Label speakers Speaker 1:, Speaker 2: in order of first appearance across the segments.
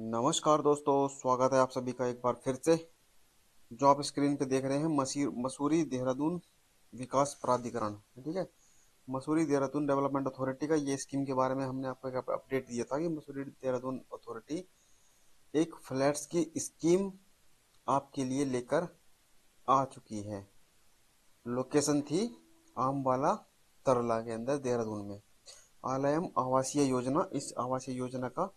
Speaker 1: नमस्कार दोस्तों, स्वागत है आप सभी का एक बार फिर से। जो आप स्क्रीन पे देख रहे हैं मसूरी देहरादून विकास प्राधिकरण, ठीक है। मसूरी देहरादून डेवलपमेंट अथॉरिटी का ये स्कीम के बारे में हमने आपको एक अपडेट दिया था कि मसूरी देहरादून अथॉरिटी एक फ्लैट्स की स्कीम आपके लिए लेकर आ चुकी है। लोकेशन थी आमवाला तरला के अंदर देहरादून में। आलयम आवासीय योजना इस आवासीय योजना का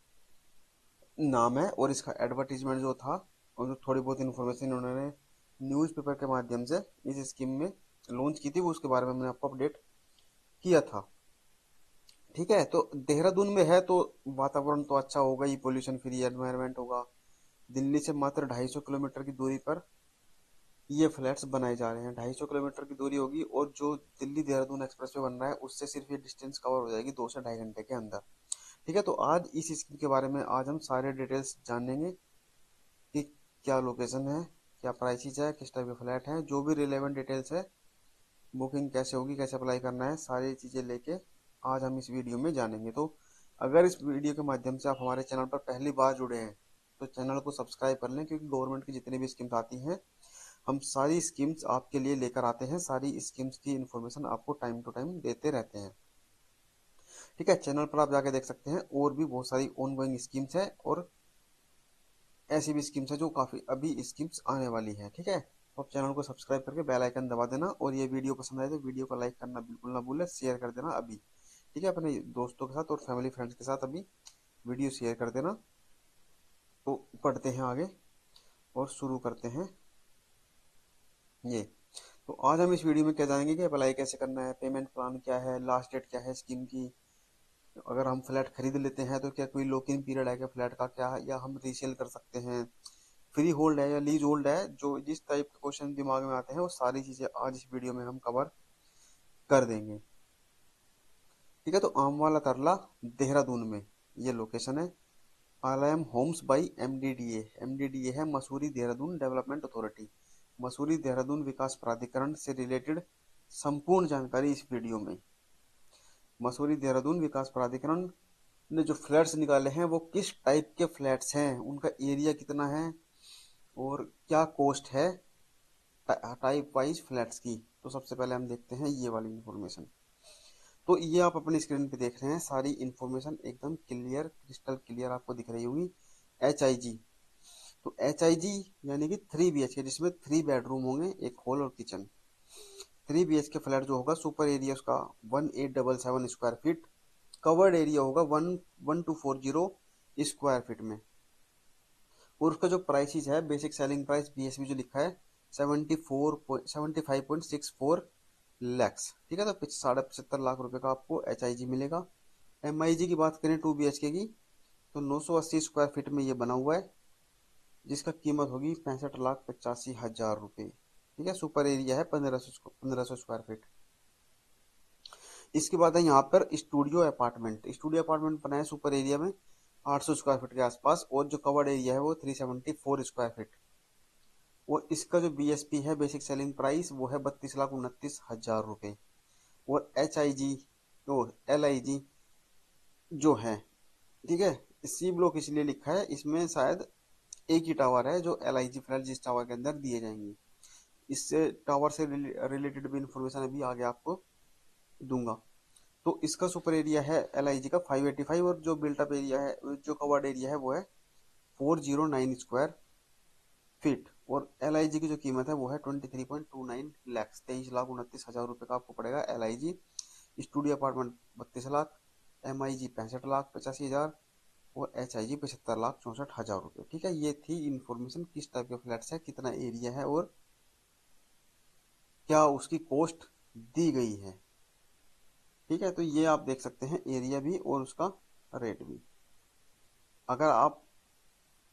Speaker 1: नाम है, और इसका एडवर्टीजमेंट जो था और जो थोड़ी बहुत इन्फॉर्मेशन उन्होंने न्यूज़पेपर के माध्यम से इस स्कीम में लॉन्च की थी, वो उसके बारे में हमने आपको अपडेट किया था। ठीक है, तो देहरादून में है तो वातावरण तो अच्छा होगा ही, पोल्यूशन फ्री एनवायरनमेंट होगा। दिल्ली से मात्र 250 किलोमीटर की दूरी पर ये फ्लैट्स बनाए जा रहे हैं। 250 किलोमीटर की दूरी होगी, और जो दिल्ली देहरादून एक्सप्रेस वे बन रहा है उससे सिर्फ ये डिस्टेंस कवर हो जाएगी 2 से 2.5 घंटे के अंदर। ठीक है, तो आज इस स्कीम के बारे में आज हम सारे डिटेल्स जानेंगे कि क्या लोकेशन है, क्या प्राइसेज है, किस टाइप के फ्लैट हैं, जो भी रिलेवेंट डिटेल्स है, बुकिंग कैसे होगी, कैसे अप्लाई करना है, सारी चीज़ें लेके आज हम इस वीडियो में जानेंगे। तो अगर इस वीडियो के माध्यम से आप हमारे चैनल पर पहली बार जुड़े हैं तो चैनल को सब्सक्राइब कर लें, क्योंकि गवर्नमेंट की जितनी भी स्कीम्स आती हैं हम सारी स्कीम्स आपके लिए लेकर आते हैं। सारी स्कीम्स की इन्फॉर्मेशन आपको टाइम टू टाइम देते रहते हैं। ठीक है, चैनल पर आप जाके देख सकते हैं, और भी बहुत सारी ऑन गोइंग स्कीम्स है, और ऐसी भी स्कीम्स है जो काफी अभी स्कीम्स आने वाली है। ठीक है, तो आप चैनल को सब्सक्राइब करके बेल आइकन दबा देना, और ये वीडियो पसंद आए तो वीडियो को लाइक करना बिल्कुल ना भूलें, शेयर कर देना अभी। ठीक है, अपने दोस्तों के साथ और फैमिली फ्रेंड्स के साथ अभी वीडियो शेयर कर देना। तो पढ़ते हैं आगे और शुरू करते हैं ये। तो आज हम इस वीडियो में क्या जानेंगे कि अप्लाई कैसे करना है, पेमेंट प्लान क्या है, लास्ट डेट क्या है स्कीम की, अगर हम फ्लैट खरीद लेते हैं तो क्या कोई लॉक इन पीरियड है क्या फ्लैट का, क्या या हम रीसेल कर सकते हैं, फ्री होल्ड है या लीज होल्ड है, जो जिस टाइप के क्वेश्चन दिमाग में आते हैं वो सारी चीजें आज इस वीडियो में हम कवर कर देंगे। ठीक है, तो आमवाला तरला देहरादून में ये लोकेशन है। Aalayam Holmes by MDDA. MDDA है मसूरी देहरादून डेवलपमेंट अथॉरिटी। मसूरी देहरादून विकास प्राधिकरण से रिलेटेड संपूर्ण जानकारी इस वीडियो में। मसूरी देहरादून विकास प्राधिकरण ने जो फ्लैट्स निकाले हैं वो किस टाइप के फ्लैट्स हैं, उनका एरिया कितना है, और क्या कॉस्ट है टाइप वाइज फ्लैट्स की। तो सबसे पहले हम देखते हैं ये वाली इंफॉर्मेशन। तो ये आप अपनी स्क्रीन पे देख रहे हैं, सारी इंफॉर्मेशन एकदम क्लियर, क्रिस्टल क्लियर आपको दिख रही होगी। HIG, तो HIG यानी कि 3 BHK, जिसमें 3 बेडरूम होंगे, एक हॉल और किचन। 3 BHK फ्लैट जो होगा, सुपर एरिया उसका 1877 स्क्वायर फीट, कवर्ड एरिया होगा 1240 स्क्वायर फीट में। और उसका जो प्राइसिस है, बेसिक सेलिंग प्राइस BSB जो लिखा है 75.64 लैक्स। ठीक है, तो 75.75 लाख रुपए का आपको HIG मिलेगा। MIG की बात करें 2 BHK की, तो 980 स्क्वायर फीट में ये बना हुआ है, जिसका कीमत होगी 65,85,000 रुपये। ठीक है, सुपर एरिया है 1500 स्क्वायर फीट। इसके बाद है यहाँ पर स्टूडियो अपार्टमेंट। स्टूडियो अपार्टमेंट बनाए सुपर एरिया में 800 स्क्वायर फीट के आसपास, और जो कवर्ड एरिया है वो 374 स्क्वायर फीट। और इसका जो BSP है, बेसिक सेलिंग प्राइस, वो है 32,29,000 रुपये। और HIG तो LIG जो है, ठीक है, सी ब्लॉक इसलिए लिखा है, इसमें शायद एक ही टावर है जो LIG फ्लैट जिस टावर के अंदर दिए जाएंगे। इससे टावर से रिलेटेड भी इंफॉर्मेशन अभी आगे आपको दूंगा। तो इसका सुपर एरिया है LIG का 585, और जो बिल्टअप एरिया है, जो कवर्ड एरिया है वो है 409 स्क्वायर फीट। और LIG की जो कीमत है वो है 23.29 लैक्स, 23,29,000 रुपये का आपको पड़ेगा LIG। Studio apartment 32 lakh, MIG 65,85,000, और HIG 75,64,000 रुपये। ठीक है, ये थी इंफॉर्मेशन किस टाइप के फ्लैट्स है, कितना एरिया है, और क्या उसकी कॉस्ट दी गई है। ठीक है, तो ये आप देख सकते हैं एरिया भी और उसका रेट भी। अगर आप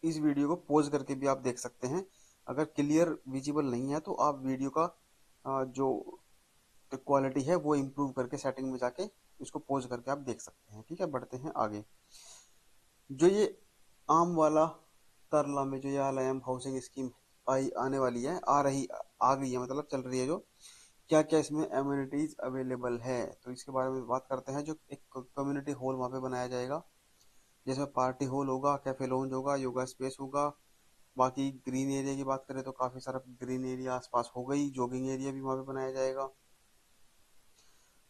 Speaker 1: इस वीडियो को पॉज करके भी आप देख सकते हैं, अगर क्लियर विजिबल नहीं है तो आप वीडियो का जो क्वालिटी है वो इम्प्रूव करके सेटिंग में जाके इसको पॉज करके आप देख सकते हैं। ठीक है, बढ़ते हैं आगे। जो ये आम वाला तरला में जो ये आलयम हाउसिंग स्कीम आई आने वाली है, आ गई है, मतलब चल रही है, जो क्या क्या इसमें एम्यूनिटीज अवेलेबल है, तो इसके बारे में बात करते हैं। जो एक कम्युनिटी हॉल वहाँ पे बनाया जाएगा, जिसमें पार्टी हॉल होगा, कैफे लॉन्ज होगा, योगा स्पेस होगा। बाकी ग्रीन एरिया की बात करें तो काफी सारा ग्रीन एरिया आसपास होगा ही, जॉगिंग एरिया भी वहाँ पे बनाया जाएगा।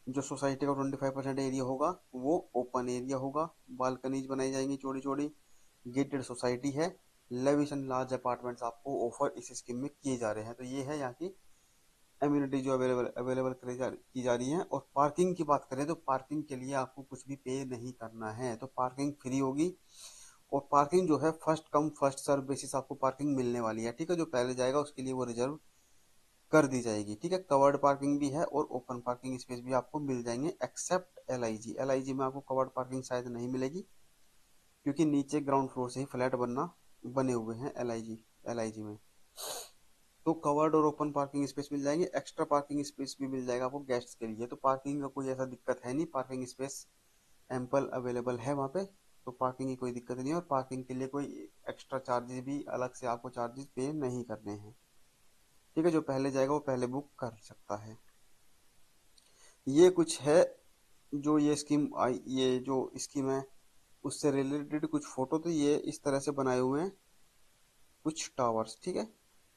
Speaker 1: जो सोसाइटी का 25% एरिया होगा वो ओपन एरिया होगा, बालकनीज बनाई जाएंगी चौड़ी चौड़ी। गेटेड सोसाइटी है। लेविश एंड लार्ज अपार्टमेंट्स आपको ऑफर इस स्कीम में किए जा रहे हैं। तो ये है यहाँ की एम्यूनिटी जो अवेलेबल अवेलेबल की जा रही है। और पार्किंग की बात करें तो पार्किंग के लिए आपको कुछ भी पे नहीं करना है, तो पार्किंग फ्री होगी। और पार्किंग जो है first come first serve basis आपको पार्किंग मिलने वाली है, ठीक है। जो पहले जाएगा उसके लिए वो रिजर्व कर दी जाएगी, ठीक है। कवर्ड पार्किंग भी है और ओपन पार्किंग स्पेस भी आपको मिल जाएंगे एक्सेप्ट एलआईजी। एलआईजी में आपको कवर्ड पार्किंग शायद नहीं मिलेगी, क्योंकि नीचे ग्राउंड फ्लोर से ही फ्लैट बने हुए हैं एलआईजी एलआईजी में। तो कवर्ड और ओपन पार्किंग स्पेस मिल जाएंगे, एक्स्ट्रा पार्किंग स्पेस भी मिल जाएगा आपको गेस्ट्स के लिए। तो पार्किंग का कोई ऐसा दिक्कत है नहीं, पार्किंग स्पेस एम्पल अवेलेबल है वहाँ पे। तो पार्किंग की कोई दिक्कत नहीं है, और पार्किंग के लिए कोई एक्स्ट्रा चार्जेस भी अलग से आपको चार्जेस पे नहीं करने हैं, ठीक है। जो पहले जाएगा वो पहले बुक कर सकता है। ये कुछ है जो ये स्कीम आई, ये जो स्कीम है उससे रिलेटेड कुछ फोटो। तो ये इस तरह से बनाए हुए हैं कुछ टावर्स, ठीक है।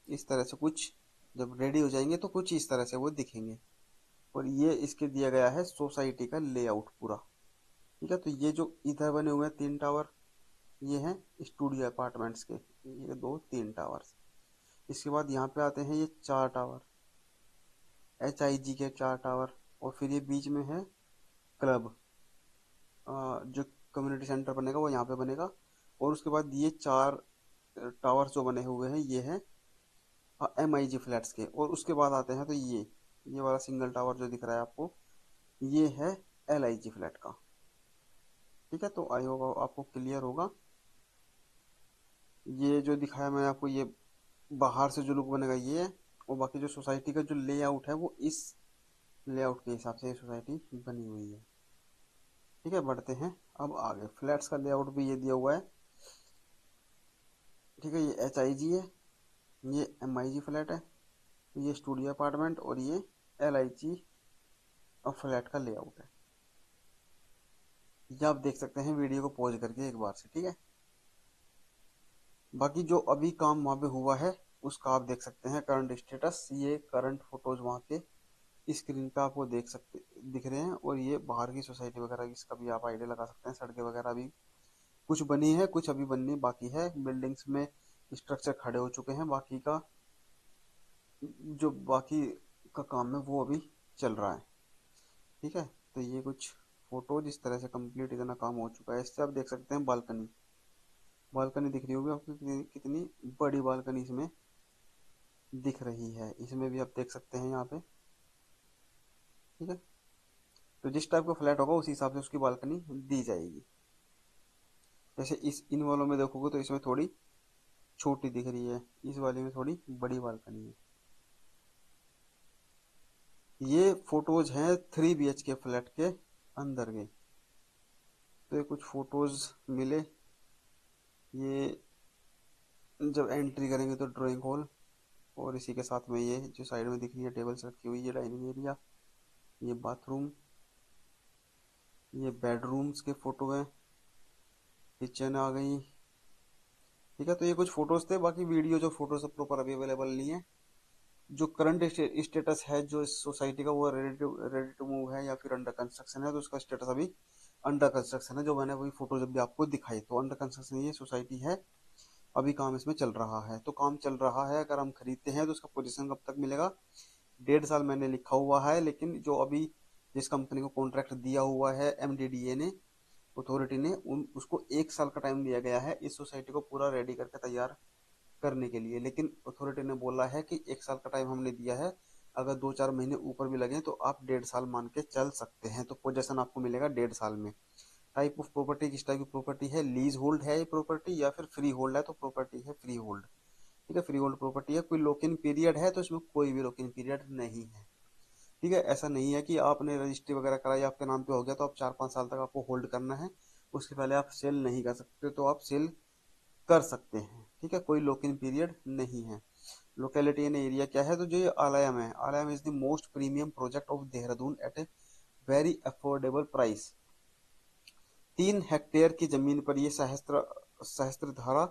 Speaker 1: इस तरह से कुछ जब रेडी हो जाएंगे तो कुछ इस तरह से वो दिखेंगे। और ये इसके दिया गया है सोसाइटी का लेआउट पूरा, ठीक है। तो ये जो इधर बने हुए हैं 3 टावर, ये हैं स्टूडियो अपार्टमेंट्स के, ये 2 3 टावर्स। इसके बाद यहाँ पे आते हैं ये 4 टावर, HIG के 4 टावर। और फिर ये बीच में है क्लब, जो कम्युनिटी सेंटर बनेगा वो यहाँ पे बनेगा। और उसके बाद ये 4 टावर जो बने हुए हैं ये हैं MIG फ्लैट्स के। और उसके बाद आते हैं तो ये वाला सिंगल टावर जो दिख रहा है आपको, ये है LIG फ्लैट का, ठीक है। तो आई होगा आपको क्लियर होगा। ये जो दिखाया मैंने आपको, ये बाहर से जो लुक बनेगा ये है। और बाकी जो सोसाइटी का जो लेआउट है वो इस लेआउट के हिसाब से ये सोसाइटी बनी हुई है, ठीक है। बढ़ते हैं अब आगे, फ्लैट्स का लेआउट भी ये दिया हुआ है, ठीक है। ये HIG है, ये MIG फ्लैट है, ये स्टूडियो अपार्टमेंट, और ये LIG और फ्लैट का लेआउट है। ये आप देख सकते हैं वीडियो को पॉज करके एक बार से, ठीक है। बाकी जो अभी काम वहाँ पे हुआ है उसका आप देख सकते हैं करंट स्टेटस। ये करंट फोटोज वहाँ के स्क्रीन पे आपको दिख रहे हैं। और ये बाहर की सोसाइटी वगैरह इसका भी आप आइडिया लगा सकते हैं। सड़कें वगैरह भी कुछ बनी है, कुछ अभी बननी बाकी है। बिल्डिंग्स में स्ट्रक्चर खड़े हो चुके हैं, बाकी का जो बाकी का काम है वो अभी चल रहा है, ठीक है। तो ये कुछ फोटोज इस तरह से कंप्लीट इतना काम हो चुका है। इससे आप देख सकते हैं बालकनी, बालकनी दिख रही होगी आपको, कितनी बड़ी बालकनी इसमें दिख रही है। इसमें भी आप देख सकते हैं यहाँ पे, ठीक है। तो जिस टाइप का फ्लैट होगा उसी हिसाब से उसकी बालकनी दी जाएगी। जैसे इन वालों में देखोगे तो इसमें थोड़ी छोटी दिख रही है, इस वाले में थोड़ी बड़ी बालकनी है। ये फोटोज हैं 3 BHK फ्लैट के अंदर के। तो ये कुछ फोटोज मिले, ये जब एंट्री करेंगे तो ड्राइंग हॉल, और इसी के साथ में ये जो साइड में दिख रही है टेबल्स रखी हुई है, डाइनिंग एरिया, ये बाथरूम, ये बेडरूम्स के फोटो है, किचन आ गई, ठीक है। तो ये कुछ फोटोज थे, बाकी वीडियो जो फोटो सब प्रॉपर अभी अवेलेबल नहीं है। जो करंट स्टेटस है जो इस सोसाइटी का वो रेडी टू मूव है या फिर अंडर कंस्ट्रक्शन है। तो उसका स्टेटस अभी अंडर कंस्ट्रक्शन है। जो मैंने वही फोटो जब भी आपको दिखाई, तो अंडर कंस्ट्रक्शन ये सोसाइटी है, अभी काम इसमें चल रहा है। तो काम चल रहा है, अगर हम खरीदते हैं तो उसका पोजीशन कब तक मिलेगा, 1.5 साल मैंने लिखा हुआ है। लेकिन जो अभी जिस कंपनी को कॉन्ट्रैक्ट दिया हुआ है MDDA ने, अथॉरिटी ने, उसको 1 साल का टाइम दिया गया है इस सोसाइटी को पूरा रेडी करके तैयार करने के लिए। लेकिन अथॉरिटी ने बोला है कि 1 साल का टाइम हमने दिया है, अगर 2 4 महीने ऊपर भी लगे तो आप 1.5 साल मान के चल सकते हैं। तो पोजेशन आपको मिलेगा 1.5 साल में। टाइप ऑफ प्रॉपर्टी किस टाइप की प्रॉपर्टी है, लीज होल्ड है ये प्रॉपर्टी या फिर फ्री होल्ड है। तो प्रॉपर्टी है फ्री होल्ड, ठीक है। फ्री होल्ड प्रॉपर्टी है। कोई लॉक इन पीरियड है तो इसमें कोई भी लॉक इन पीरियड नहीं है, ठीक है। ऐसा नहीं है कि आपने रजिस्ट्री वगैरह कराई आपके नाम पे हो गया तो आप 4 5 साल तक आपको होल्ड करना है, उसके पहले आप सेल नहीं कर सकते। तो आप सेल कर सकते हैं, ठीक है। कोई लॉक इन पीरियड नहीं है। लोकेलिटी एंड एरिया क्या है, तो जो ये आलयम है, Aalayam is the most premium project of Dehradun at a very affordable price. 3 hectare की जमीन पर ये सहस्त्रधारा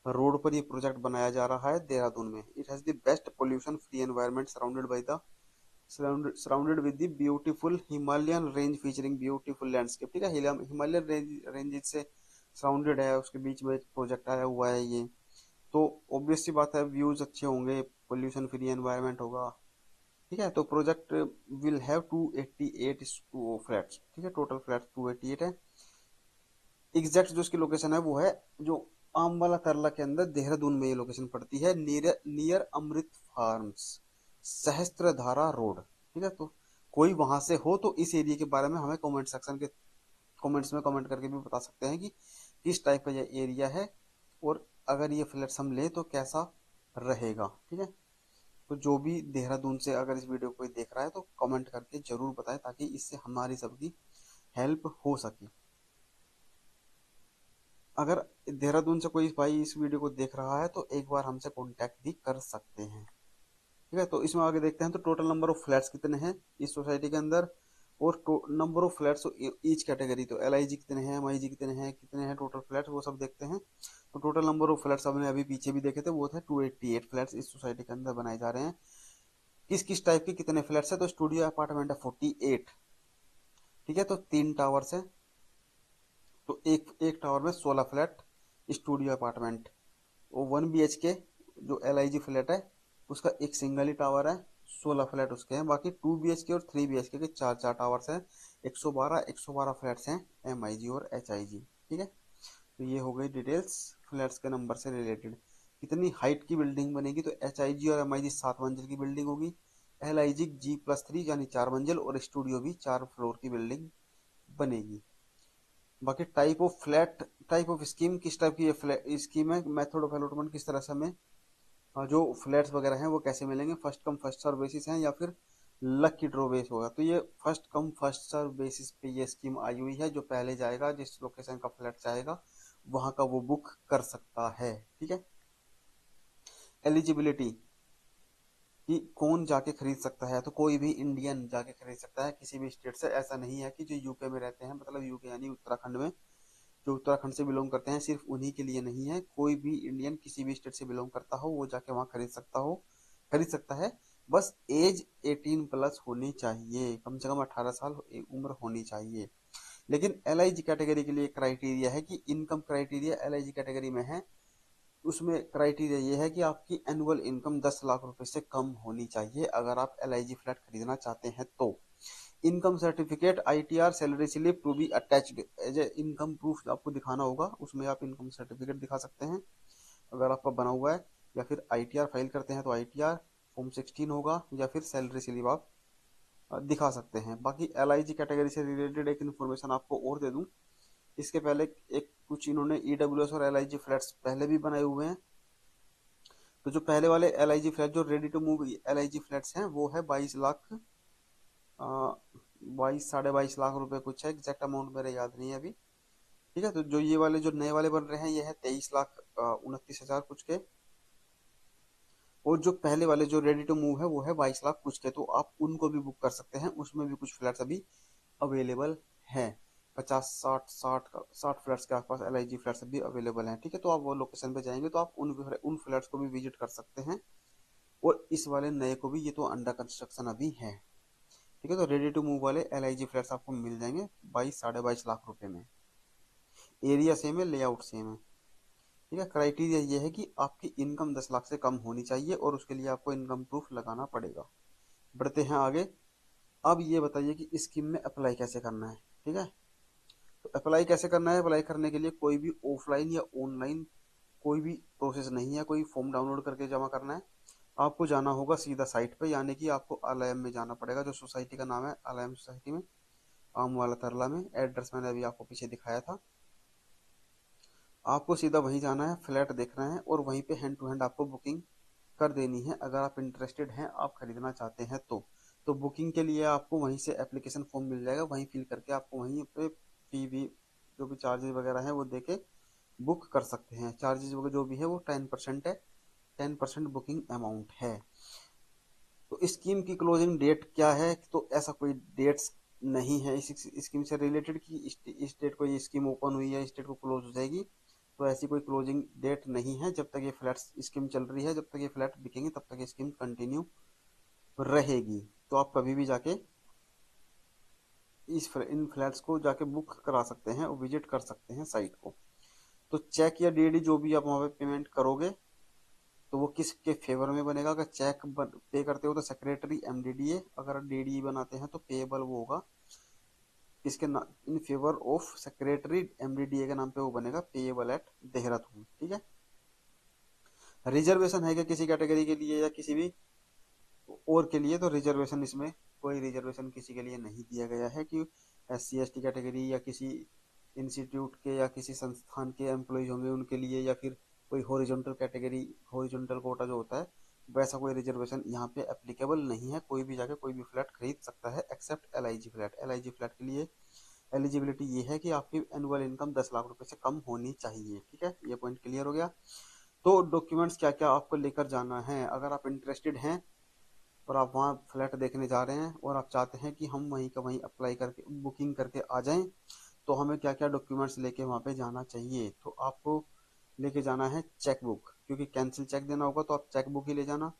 Speaker 1: रोड पर ये प्रोजेक्ट बनाया जा रहा है देहरादून में। It has the best pollution free environment surrounded with the beautiful Himalayan range featuring beautiful landscape. ठीक है, हिमालयन रेंज से सराउंडेड है, उसके बीच में प्रोजेक्ट आया हुआ है ये। तो ऑब्वियस सी बात है, व्यूज अच्छे होंगे, पोल्यूशन फ्री एनवायरनमेंट होगा। ठीक है, तो प्रोजेक्ट विल हैव 288 फ्लैट्स। ठीक है, टोटल फ्लैट्स 288 है। एग्जैक्ट जो इसकी लोकेशन है वो है जो आमवाला तरला के अंदर देहरादून में ये लोकेशन पड़ती है, नियर अमृत फार्म्स, सहस्त्रधारा रोड। ठीक है, तो कोई वहां से हो तो इस एरिया के बारे में हमें कमेंट सेक्शन के कमेंट्स में कमेंट करके भी बता सकते हैं कि किस टाइप का ये एरिया है, और अगर ये फ्लैट्स हम ले तो कैसा रहेगा। ठीक है, तो जो भी देहरादून से अगर इस वीडियो को कोई देख रहा है तो कमेंट करके जरूर बताएं, ताकि इससे हमारी सबकी हेल्प हो सके। अगर देहरादून से कोई भाई इस वीडियो को देख रहा है तो एक बार हमसे कांटेक्ट भी कर सकते हैं। ठीक है, तो इसमें आगे देखते हैं तो टोटल नंबर ऑफ फ्लैट्स कितने हैं इस सोसाइटी के अंदर, और number of flats each category, तो LIG कितने हैं, MIG कितने हैं टोटल फ्लैट्स, वो सब देखते हैं। तो टोटल नंबर ऑफ फ्लैट्स हमने अभी पीछे भी देखे थे, वो थे 288 फ्लैट्स इस सोसाइटी के अंदर बनाए जा रहे हैं। किस किस टाइप के कितने फ्लैट्स है, तो स्टूडियो अपार्टमेंट है 48। ठीक है, तो 3 टावर्स है, तो एक एक टावर में 16 फ्लैट स्टूडियो अपार्टमेंट। वो 1 BHK जो LIG फ्लैट है उसका एक सिंगल ही टावर है, 16 फ्लैट उसके हैं। बाकी 2 BHK और 3 BHK के चार चार टावर्स हैं, 112 फ्लैट्स हैं MIG और HIG। ठीक है, तो ये हो गई डिटेल्स फ्लैट्स के नंबर से रिलेटेड। कितनी हाइट की बिल्डिंग बनेगी, तो HIG और MIG 7 मंजिल की बिल्डिंग होगी, LIG G+3 यानी 4 मंजिल, और स्टूडियो भी 4 फ्लोर की बिल्डिंग बनेगी। बाकी टाइप ऑफ स्कीम किस टाइप की ये स्कीम है, मेथड ऑफ अलॉटमेंट किस तरह से हमें जो फ्लैट्स वगैरह हैं वो कैसे मिलेंगे, first come first serve basis हैं या फिर लकी ड्रॉ बेस होगा। तो ये first come first serve basis पे ये स्कीम आई हुई है, जो पहले जाएगा जिस लोकेशन का फ्लैट चाहेगा वहां का वो बुक कर सकता है। ठीक है, एलिजिबिलिटी कि कौन जाके खरीद सकता है, तो कोई भी इंडियन जाके खरीद सकता है किसी भी स्टेट से। ऐसा नहीं है कि जो यूके में रहते हैं, मतलब यूके यानी उत्तराखंड में, जो उत्तराखंड से बिलोंग करते हैं सिर्फ उन्हीं के लिए नहीं है। कोई भी इंडियन किसी भी स्टेट से बिलोंग करता हो वो जाके वहां खरीद सकता है। बस एज 18+ होनी चाहिए, कम से कम 18 साल उम्र होनी चाहिए। लेकिन LIG कैटेगरी के लिए क्राइटेरिया है कि इनकम क्राइटेरिया LIG कैटेगरी में है, उसमें क्राइटेरिया ये है कि आपकी एनुअल इनकम 10 लाख रुपए से कम होनी चाहिए अगर आप LIG फ्लैट खरीदना चाहते हैं तो। Income certificate ITR salary slip to be attached as a income proof आपको दिखाना होगा, उसमें आप इनकम सर्टिफिकेट दिखा सकते हैं अगर आपका बना हुआ है, या फिर ITR फाइल करते हैं तो ITR फॉर्म 16 होगा, या फिर सैलरी स्लिप आप दिखा सकते हैं। बाकी LIG कैटेगरी से रिलेटेड एक इन्फॉर्मेशन आपको और दे दूं, इसके पहले एक कुछ इन्होंने EWS और LIG फ्लैट्स पहले भी बनाए हुए हैं। तो जो पहले वाले LIG फ्लैट जो ready to move LIG flats हैं वो है 22 लाख, 22 साढ़े 22 लाख रुपए कुछ है, एग्जैक्ट अमाउंट मेरे याद नहीं है अभी। ठीक है, तो जो ये वाले जो नए वाले बन रहे हैं ये है 23 लाख 29 हजार कुछ के, और जो पहले वाले जो रेडी टू मूव है वो है 22 लाख कुछ के। तो आप उनको भी बुक कर सकते हैं, उसमें भी कुछ फ्लैट्स अभी अवेलेबल हैं। 50 60 फ्लैट्स के आसपास LIG फ्लैट्स अभी अवेलेबल हैं। ठीक है, तो आप वो लोकेशन पे जाएंगे तो आप उन फ्लैट्स को भी विजिट कर सकते हैं, और इस वाले नए को भी, ये तो अंडर कंस्ट्रक्शन अभी है। ठीक है, तो रेडी टू मूव वाले LIG फ्लैट्स आपको मिल जाएंगे 22 साढ़े 22 लाख रुपए में। एरिया सेम है, लेआउट सेम है। ठीक है, क्राइटेरिया ये है कि आपकी इनकम 10 लाख से कम होनी चाहिए, और उसके लिए आपको इनकम प्रूफ लगाना पड़ेगा। बढ़ते हैं आगे। अब ये बताइए कि इस स्कीम में अप्लाई कैसे करना है। ठीक है, तो अप्लाई कैसे करना है, अप्लाई करने के लिए कोई भी ऑफलाइन या ऑनलाइन कोई भी प्रोसेस नहीं है, कोई फॉर्म डाउनलोड करके जमा करना है। आपको जाना होगा सीधा साइट पे, यानी कि आपको आलयम में जाना पड़ेगा, जो सोसाइटी का नाम है आलयम सोसाइटी में, आमवाला तरला में। एड्रेस मैंने अभी आपको पीछे दिखाया था। आपको सीधा वहीं जाना है, फ्लैट देखना है, और वहीं पे हैंड टू हैंड आपको बुकिंग कर देनी है अगर आप इंटरेस्टेड हैं, आप खरीदना चाहते हैं तो बुकिंग के लिए आपको वहीं से एप्लीकेशन फॉर्म मिल जाएगा, वहीं फिल करके आपको वहीं पे फी भी जो भी चार्जेस वगैरह हैं वो देके बुक कर सकते हैं। चार्जेस वगैरह जो भी है वो 10% है, 10% बुकिंग अमाउंट है। तो स्कीम की क्लोजिंग डेट क्या है, तो ऐसा कोई डेट्स नहीं है इस स्कीम से रिलेटेड कि इस डेट को ये स्कीम ओपन हुई है, इस डेट को क्लोज हो जाएगी, तो ऐसी कोई क्लोजिंग डेट नहीं है। जब तक ये फ्लैट स्कीम चल रही है, जब तक ये फ्लैट बिकेंगे, तब तक ये स्कीम कंटिन्यू रहेगी। तो आप कभी भी जाके इन फ्लैट्स को जाके बुक करा सकते हैं और विजिट कर सकते हैं साइट को। तो चेक या डीडी जो भी आप वहाँ पे पेमेंट करोगे, तो वो किसके फेवर में बनेगा? अगर चेक पे करते हो तो सेक्रेटरी एमडीडीए, अगर डीडी बनाते हैं तो पेएबल वो होगा किसके in favour of secretary MDDA के नाम पे वो बनेगा पेएबल एट देहरादून। ठीक है। रिजर्वेशन है क्या किसी कैटेगरी के लिए या किसी भी और के लिए? तो रिजर्वेशन इसमें कोई रिजर्वेशन किसी के लिए नहीं दिया गया है कि SC ST कैटेगरी या किसी इंस्टीट्यूट के या किसी संस्थान के एम्प्लॉय होंगे उनके लिए, या फिर कोई हॉरिजॉन्टल कैटेगरी, हॉरिजॉन्टल कोटा जो होता है, वैसा कोई रिजर्वेशन यहाँ पे एप्लीकेबल नहीं है। कोई भी जाके कोई भी फ्लैट खरीद सकता है except LIG flat. LIG flat के लिए एलिजिबिलिटी ये है कि आपकी एनुअल इनकम 10 लाख रुपए से कम होनी चाहिए। ठीक है, ये पॉइंट क्लियर हो गया। तो डॉक्यूमेंट्स क्या क्या आपको लेकर जाना है? अगर आप इंटरेस्टेड हैं और आप वहाँ फ्लैट देखने जा रहे हैं और आप चाहते हैं कि हम वहीं का वहीं अप्लाई करके बुकिंग करके आ जाएं, तो हमें क्या क्या डॉक्यूमेंट्स लेके वहाँ पे जाना चाहिए? तो आपको लेके जाना है चेक बुक, क्योंकि कैंसिल चेक देना होगा तो आप चेक बुक ही ले जाना।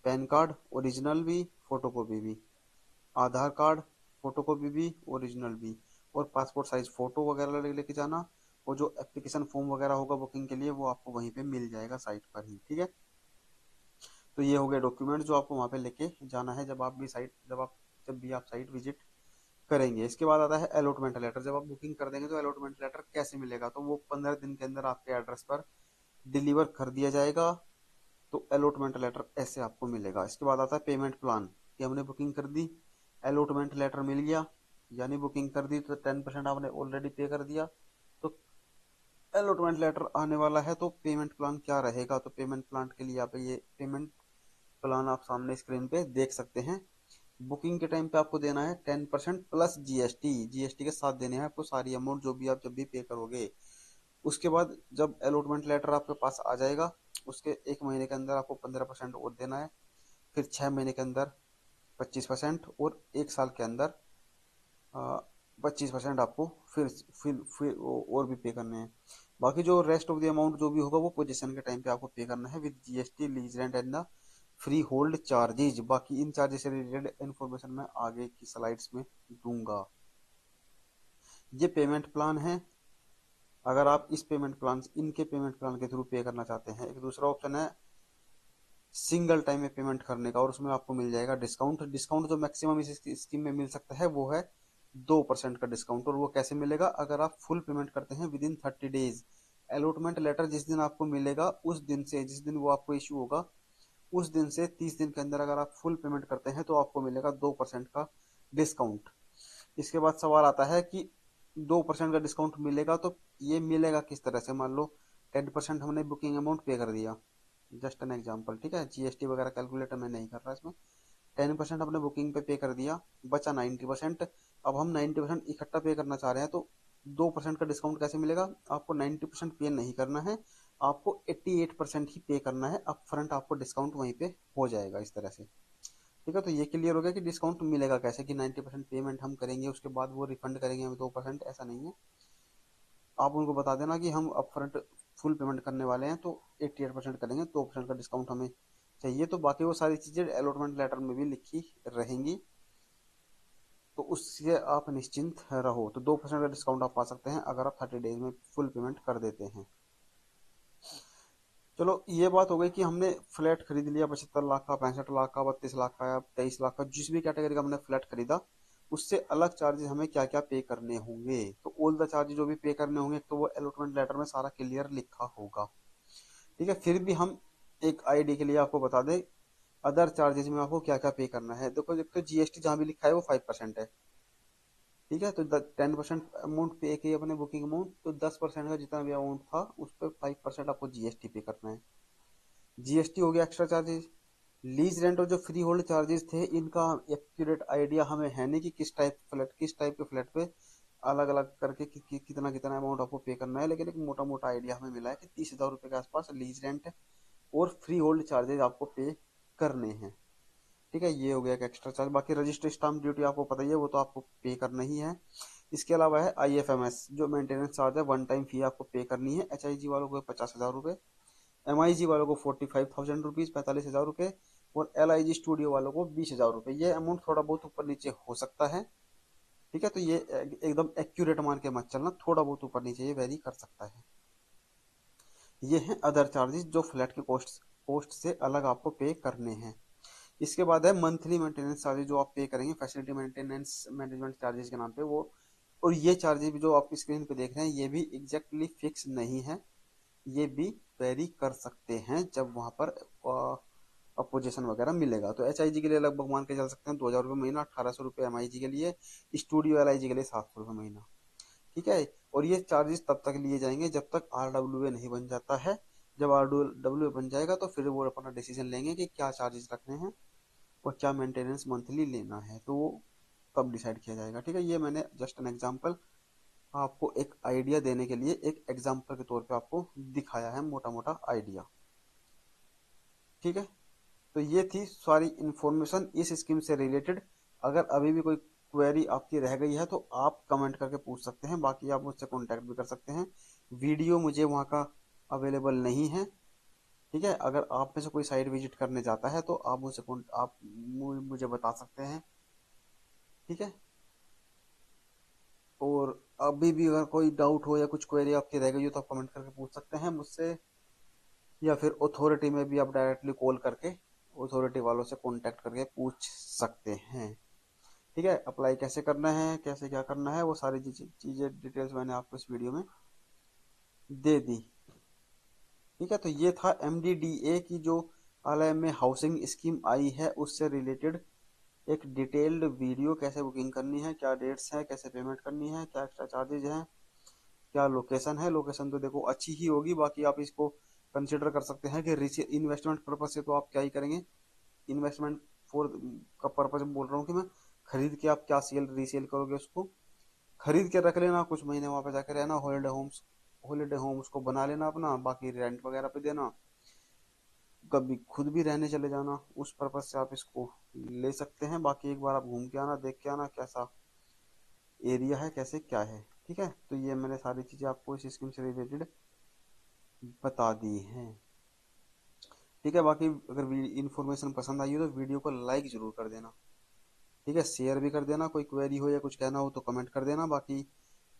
Speaker 1: पैन कार्ड ओरिजिनल भी, फोटोकॉपी भी, आधार कार्ड फोटोकॉपी भी, ओरिजिनल भी, और पासपोर्ट साइज फोटो वगैरह लेके जाना। और जो एप्लीकेशन फॉर्म वगैरह होगा बुकिंग के लिए वो आपको वहीं पे मिल जाएगा साइट पर ही। ठीक है। तो ये हो गए डॉक्यूमेंट जो आपको वहाँ पे लेके जाना है जब भी आप साइट विजिट करेंगे। इसके बाद आता है अलॉटमेंट लेटर। जब आप बुकिंग कर देंगे तो अलॉटमेंट लेटर कैसे मिलेगा? तो वो 15 दिन के अंदर आपके एड्रेस पर डिलीवर कर दिया जाएगा। तो अलॉटमेंट लेटर ऐसे आपको मिलेगा। इसके बाद आता है पेमेंट प्लान, कि हमने बुकिंग कर दी, अलॉटमेंट लेटर मिल गया, यानी बुकिंग कर दी तो 10% आपने ऑलरेडी पे कर दिया, तो अलॉटमेंट लेटर आने वाला है। तो पेमेंट प्लान क्या रहेगा? तो पेमेंट प्लान के लिए आप ये पेमेंट प्लान आप सामने स्क्रीन पे देख सकते हैं। बुकिंग के टाइम पे आपको देना है 10% प्लस जीएसटी। जीएसटी के साथ देने हैं आपको सारी अमाउंट जो भी आप जब भी पे करोगे। उसके बाद जब अलॉटमेंट लेटर आपके पास आ जाएगा, उसके 1 महीने के अंदर आपको 15% और देना है, फिर 6 महीने के अंदर 25%, और 1 साल के अंदर 25% आपको फिर और भी पे करने हैं। बाकी जो रेस्ट ऑफ द अमाउंट जो भी होगा वो पोजीशन के टाइम पे आपको पे करना है with GST, lease rent and the free hold charges. बाकी इन चार्जेस से रिलेटेड इन्फॉर्मेशन मैं आगे की स्लाइड्स में दूंगा। ये पेमेंट प्लान है। अगर आप इस पेमेंट प्लान इनके पेमेंट प्लान के थ्रू पे करना चाहते हैं, एक दूसरा ऑप्शन है सिंगल टाइम में पेमेंट करने का, और उसमें आपको मिल जाएगा डिस्काउंट। डिस्काउंट जो मैक्सिमम इस स्कीम में मिल सकता है वो है 2% का डिस्काउंट। और वो कैसे मिलेगा? अगर आप फुल पेमेंट करते हैं within 30 days. Allotment letter जिस दिन आपको मिलेगा उस दिन से, जिस दिन वो आपको इश्यू होगा उस दिन से 30 दिन के अंदर अगर आप फुल पेमेंट करते हैं तो आपको मिलेगा 2% का डिस्काउंट। इसके बाद सवाल आता है कि 2% का डिस्काउंट मिलेगा तो ये मिलेगा किस तरह से? मान लो 10% हमने बुकिंग अमाउंट पे कर दिया, जस्ट एन एग्जाम्पल। ठीक है, जीएसटी वगैरह कैलकुलेटर मैं नहीं कर रहा इसमें। 10% अपने बुकिंग पे कर दिया, बचा 90%। अब हम 90% इकट्ठा पे करना चाह रहे हैं, तो 2% का डिस्काउंट कैसे मिलेगा? आपको 90% पे नहीं करना है, आपको 88% ही पे करना है। अप फ्रंट आपको डिस्काउंट वहीं पे हो जाएगा इस तरह से। ठीक है, तो ये क्लियर हो गया कि डिस्काउंट मिलेगा कैसे, कि 90% पेमेंट हम करेंगे उसके बाद वो रिफंड करेंगे हमें 2%, ऐसा नहीं है। आप उनको बता देना कि हम अप फ्रंट फुल पेमेंट करने वाले हैं तो 88% करेंगे, 2% का डिस्काउंट हमें चाहिए। तो बाकी वो सारी चीजें अलॉटमेंट लेटर में भी लिखी रहेंगी, तो उससे आप निश्चिंत रहो। तो 2% का डिस्काउंट आप पा सकते हैं अगर आप 30 डेज में फुल पेमेंट कर देते हैं। चलो, ये बात हो गई कि हमने फ्लैट खरीद लिया 75 लाख का, 65 लाख का, 32 लाख का या 23 लाख का, जिस भी कैटेगरी का हमने फ्लैट खरीदा, उससे अलग चार्जेस हमें क्या क्या पे करने होंगे। तो ऑल द चार्जेस जो भी पे करने होंगे तो वो अलॉटमेंट लेटर में सारा क्लियर लिखा होगा। ठीक है, फिर भी हम एक आईडी के लिए आपको बता दें अदर चार्जेस में आपको क्या क्या पे करना है। देखो, एक तो जीएसटी जहाँ भी लिखा है वो 5% है। ठीक है, तो 10% अमाउंट पे की अपने बुकिंग अमाउंट, तो 10% का जितना भी अमाउंट था उस पर 5% आपको जीएसटी पे करना है। जीएसटी हो गया एक्स्ट्रा चार्जेस। लीज रेंट और जो फ्री होल्ड चार्जेस थे इनका एक्यूरेट आइडिया हमें है नहीं कि किस टाइप के फ्लैट पे अलग अलग करके कितना कितना अमाउंट आपको पे करना है, लेकिन एक मोटा मोटा आइडिया हमें मिला है कि 30,000 रुपए के आसपास लीज रेंट और फ्री होल्ड चार्जेस आपको पे करने हैं। ठीक है, ये हो गया एक एक्स्ट्रा चार्ज। बाकी रजिस्ट्री स्टाम्प ड्यूटी आपको पता ही है, वो तो आपको पे करना ही है। इसके अलावा है IFMS, जो मेंटेनेंस चार्ज है, वन टाइम फी आपको पे करनी है। HIG वालों को 50,000 रुपये, MIG वालों को 45,000 रुपीज, 45,000 रुपये, और LIG स्टूडियो वालों को 20,000 रुपये। ये अमाउंट थोड़ा बहुत ऊपर नीचे हो सकता है, ठीक है, तो ये एकदम एक्यूरेट मान के मत चलना, थोड़ा बहुत ऊपर नीचे ये वेरी कर सकता है। ये हैं अदर चार्जेस जो फ्लैट के कॉस्ट से अलग आपको पे करने हैं। इसके बाद है मंथली मेंटेनेंस चार्जेस जो आप पे करेंगे फैसिलिटी मेंटेनेंस मैनेजमेंट चार्जेस के नाम पे, वो और ये चार्जेस भी जो आपकी स्क्रीन पे देख रहे हैं ये भी एग्जैक्टली फिक्स नहीं है, ये भी वेरी कर सकते हैं जब वहां पर अपोजिशन वगैरह मिलेगा। तो HIG के लिए लगभग मान के चल सकते हैं 2,000 रुपये महीना, 1,800 रुपये MIG के लिए, स्टूडियो LIG के लिए 700 रुपये महीना, ठीक है। और ये चार्जेस तब तक लिए जाएंगे जब तक RWA नहीं बन जाता है। जब RWA बन जाएगा तो फिर वो अपना डिसीजन लेंगे कि क्या चार्जेस रखने हैं और क्या मेंटेनेंस मंथली लेना है, तो वो तब डिसाइड किया जाएगा, ठीक है। ये मैंने जस्ट एन एग्जांपल आपको एक आइडिया देने के लिए एक एग्जांपल के तौर पे आपको दिखाया है, मोटा मोटा आइडिया, ठीक है। तो ये थी सारी इंफॉर्मेशन इस स्कीम से रिलेटेड। अगर अभी भी कोई क्वेरी आपकी रह गई है तो आप कमेंट करके पूछ सकते हैं, बाकी आप मुझसे कांटेक्ट भी कर सकते हैं। वीडियो मुझे वहाँ का अवेलेबल नहीं है, ठीक है। अगर आप में से कोई साइट विजिट करने जाता है तो आप मुझे बता सकते हैं, ठीक है। और अभी भी अगर कोई डाउट हो या कुछ क्वेरी आपकी रह गई हो तो आप कमेंट करके पूछ सकते हैं मुझसे, या फिर अथॉरिटी में भी आप डायरेक्टली कॉल करके अथॉरिटी वालों से कांटेक्ट करके पूछ सकते हैं, ठीक है। अप्लाई कैसे करना है, कैसे क्या करना है, वो सारी चीजें डिटेल्स मैंने आपको इस वीडियो में दे दी, ठीक है। तो ये था MDDA की जो हाल में हाउसिंग स्कीम आई है उससे रिलेटेड एक डिटेल्ड वीडियो, कैसे बुकिंग करनी है, क्या डेट्स हैं, कैसे पेमेंट करनी है, क्या एक्स्ट्रा चार्जेज हैं, क्या लोकेशन है। लोकेशन तो देखो अच्छी ही होगी, बाकी आप इसको कंसिडर कर सकते हैं कि इन्वेस्टमेंट पर्पज से तो आप क्या ही करेंगे, इन्वेस्टमेंट फॉर का पर्पज बोल रहा हूँ कि मैं खरीद के आप क्या सेल रीसेल करोगे, उसको खरीद के रख लेना, कुछ महीने वहां पे जाके रहना, हॉलीडे होम उसको बना लेना अपना, बाकी रेंट वगैरह पे देना, कभी खुद भी रहने चले जाना, उस पर्पज से आप इसको ले सकते हैं। बाकी एक बार आप घूम के आना, देख के आना कैसा एरिया है, कैसे क्या है, ठीक है। तो ये मैंने सारी चीजें आपको इस स्कीम से रिलेटेड बता दी हैं, ठीक है। बाकी अगर इन्फॉर्मेशन पसंद आई हो तो वीडियो को लाइक जरूर कर देना, ठीक है, शेयर भी कर देना। कोई क्वेरी हो या कुछ कहना हो तो कमेंट कर देना। बाकी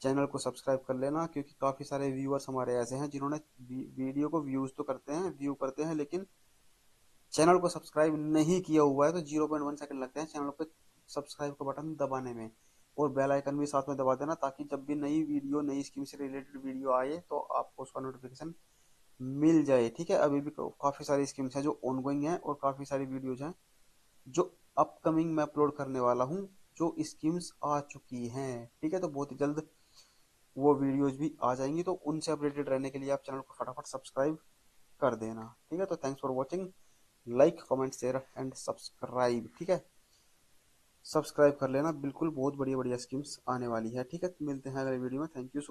Speaker 1: चैनल को सब्सक्राइब कर लेना, क्योंकि काफ़ी सारे व्यूअर्स हमारे ऐसे हैं जिन्होंने वीडियो को व्यूज तो करते हैं, व्यू करते हैं, लेकिन चैनल को सब्सक्राइब नहीं किया हुआ है, तो 0.1 सेकंड लगते हैं चैनल पे सब्सक्राइब का बटन दबाने में, और बेल आइकन भी साथ में दबा देना, ताकि जब भी नई वीडियो नई स्कीम से रिलेटेड वीडियो आए तो आपको उसका नोटिफिकेशन मिल जाए, ठीक है। अभी भी काफ़ी सारी स्कीम्स हैं जो ऑनगोइंग हैं, और काफ़ी सारी वीडियोज हैं जो अपकमिंग में अपलोड करने वाला हूँ, जो स्कीम्स आ चुकी हैं, ठीक है। तो बहुत ही जल्द वो वीडियोज भी आ जाएंगी, तो उनसे अपडेटेड रहने के लिए आप चैनल को फटाफट सब्सक्राइब कर देना, ठीक है। तो thanks for watching, like comment share and subscribe, ठीक है। सब्सक्राइब कर लेना बिल्कुल, बहुत बढ़िया बढ़िया स्कीम्स आने वाली है, ठीक है। मिलते हैं अगले वीडियो में, थैंक यू।